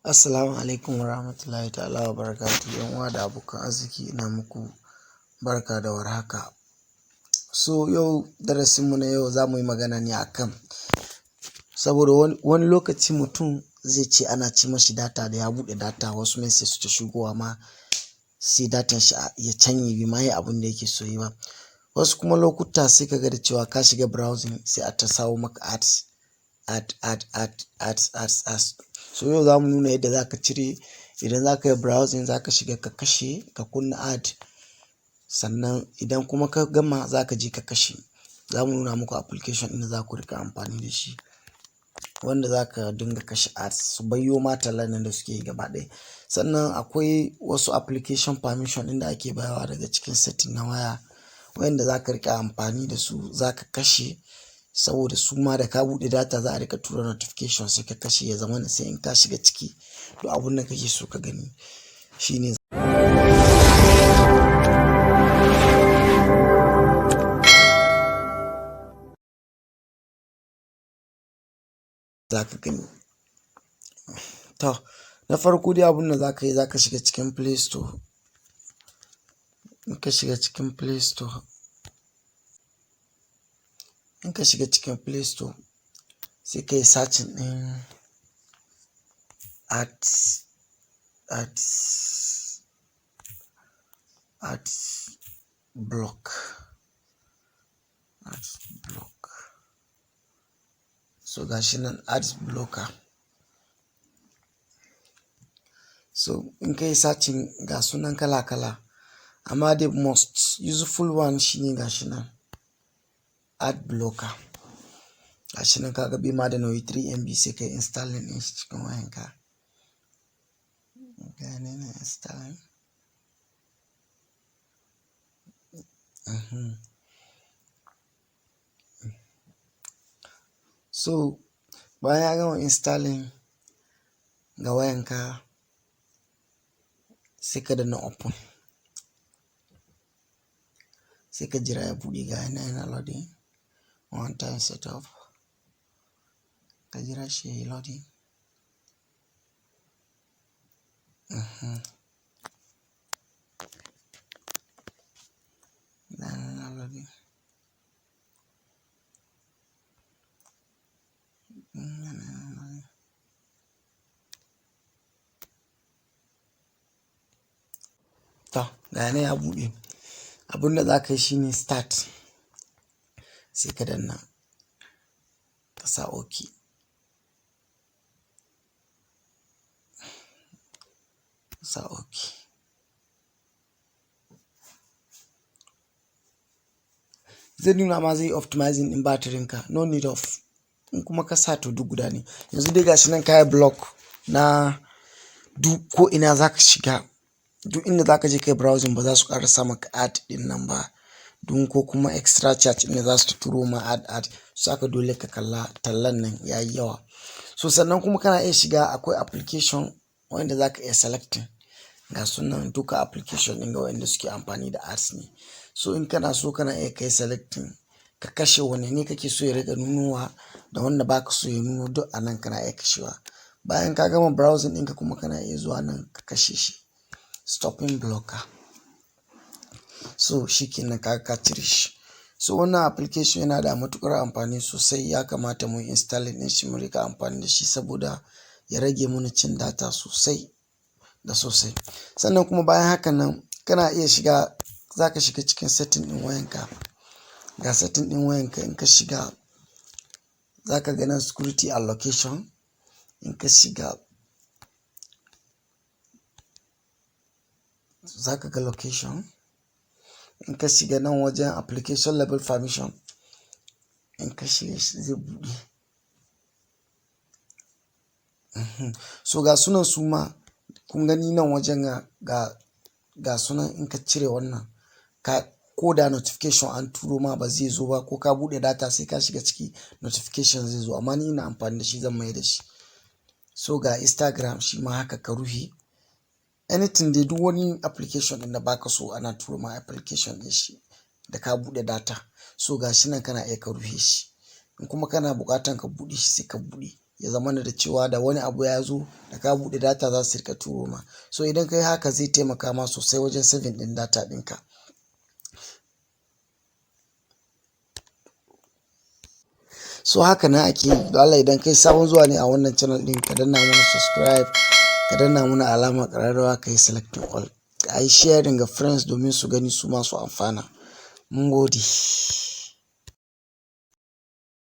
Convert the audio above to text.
Assalamu alaikum warahmatullahi ta'ala wa barakatuh. Yan uwa da abokan arziki ina muku barka da warhaka. So yau darasinmu na yau za mu yi magana ne akan saboda wani lokaci mutum zai ce ana ci mashi data da ya buɗe data wasu message su ta shigowa ma sai datan shi ya canye bi ma yi abin da yake so yi ba. Wasu kuma lokuta sai ka ga da cewa ka shiga browsing sai a ta sawo maka ads. So yau za mu nuna yadda za ka cire idan za ka yi browsing za ka shiga ka kashe ka kunna ad, sannan idan kuma ka gama za ka je ka kashe. Za mu nuna muku application ɗin da za ku rika amfani da shi wanda za ka dinga kashe ads su bayyo ma tallan nan da suke yi gaba ɗaya. Sannan akwai wasu application permission ɗin da ake bayarwa daga cikin setting na waya wanda za ka rika amfani da su za ka kashe saboda su ma da ka buɗe data za a rika tura notification sai ka kashe ya zama sai in ka shiga ciki to abun da kake so ka gani shine za ka gani. To na farko dai abun da za ka yi za ka shiga cikin Play Store. In ka shiga cikin Play Store sai ka yi searching ɗin ads block. So gashi nan ads blocker. So in ka yi searching ga sunan kala-kala amma the most useful one shine gashi nan ad blocker. Gashi nan kaga bai ma da nauyi 3 MB sai kai installing din shi cikin wayanka. Gane na installing. So bayan ya gama installing ga wayanka sai ka danna open. Sai ka jira ya buɗe ga yana loading. One time setup. Ka jira shi ya yi loading. Yana loading. To ga yana ya buɗe. Abun da za ka yi shine start. Sai ka danna ka sa OK. Sa OK. Zai nuna ma zai optimizing din batirin ka, no need of. In kuma ka sa to duk guda ne. Yanzu dai gashi nan ka yi block na duk ko ina za ka shiga. Duk inda za ka je kai browsing ba za su ƙara sa maka ad din nan ba. Dun ko kuma extra charge ne za su turo ma ad. Saka dole ka kalla tallan nan yayi yawa. So sannan kuma kana iya shiga akwai application wanda za ka iya selecting. Ga sunan duka application ɗin ga wanda suke amfani da ads ne. So in kana so kana iya kai selecting ka kashe wanne ne kake so ya riga nunowa da wanda baka so ya nuno duk a nan kana iya kashewa. Bayan ka gama browsing ɗinka kuma kana iya zuwa nan ka kashe shi. Stopping blocker. So shikenan ka cire shi. So wannan application yana da matuƙar amfani sosai, ya kamata mu install din shi mu rika amfani da shi saboda ya rage mana cin data sosai da sosai. Sannan kuma bayan haka nan kana iya shiga, za ka shiga cikin setting ɗin wayanka. Ga setting ɗin wayanka in ka shiga za ka ga nan security and location. In ka shiga za ka ga location. In ka shiga nan wajen application level permission. In ka shiga shi zai buɗe. So ga sunan suma kun gani nan wajen ga sunan in ka cire wannan ko da notification an turo ma ba zai zo ba, ko ka buɗe data sai ka shiga ciki notification zai zo, amma ni ina amfani da shi zan mai da shi. So ga Instagram shi ma haka ka rufe. Anything dai duk wani application ɗin da baka so ana turo ma application ɗin shi da ka buɗe data. So ga shi nan kana iya ka rufe shi. In kuma kana buƙatan ka buɗe shi sai ka buɗe. ya zamana da cewa da wani abu ya zo da ka buɗe data za su rika turo ma. So idan kai haka zai taimaka ma sosai wajen saving ɗin data ɗinka. So haka na ake yi. Don Allah idan kai sabon zuwa ne a wannan channel ɗin ka danna mana subscribe, ka danna mana alamar ƙararrawa ka yi selecting all. A yi sharing ga friends domin su gani su masu amfana. Mun gode.